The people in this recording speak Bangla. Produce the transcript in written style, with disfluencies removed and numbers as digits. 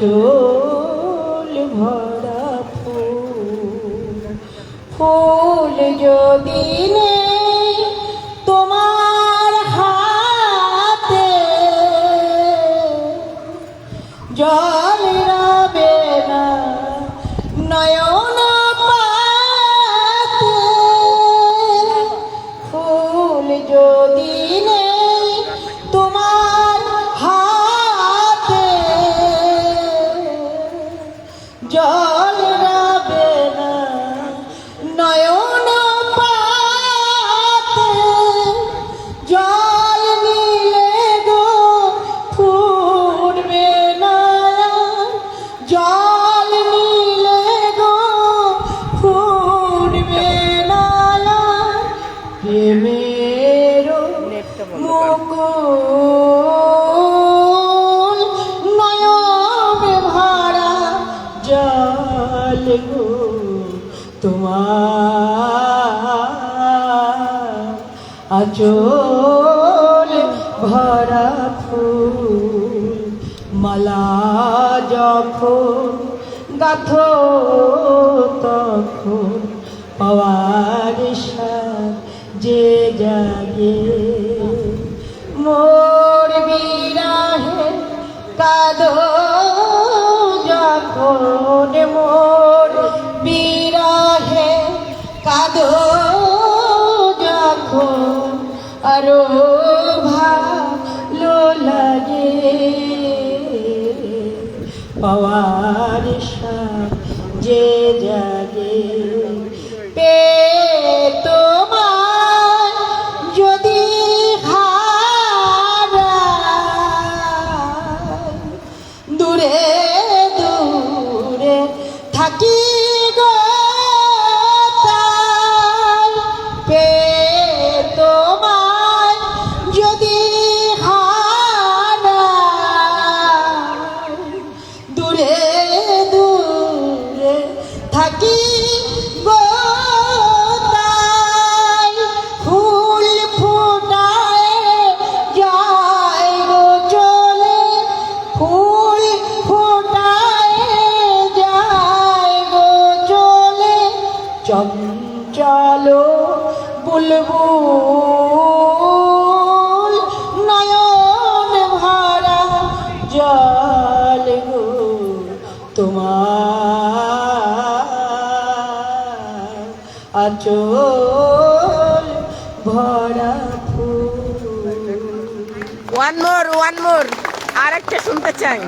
আঁচল ভরা ফুল ফুল যদি নেই তোমার হাতে জল রবে না নয়ন পাতে ফুল যদি নেই তোমার হাতে জল রবে না নয়ন পাতে জল নিলে গো ফুটবে না জল নিলে গো ফুটবে না প্রেমের মুকুল নয়নে ভরা জল গো তোমার আঁচল ভরা ফুল মালা যখন গাথো তখন পাওয়ার যে জাগে মোর বিরাহে কাঁদো যখন মোর বিরাহে কাঁদো যখন আরো ভালো লাগে পাওয়ার যে জাগে পে তোমার যদি হারাই দূরে দূরে থাকি গো তাই পে তোমার যদি হারাই দূরে দূরে থাকি গো তাই ফুল ফোটায় যায় গো চলে ফুল ফোটায় যায় গো চলে চঞ্চল বুলবুল নয়ন ভরা জল গো তোমার আঁচল ভরা ফুল ওয়ান মোর আরেকটা শুনতে চাই।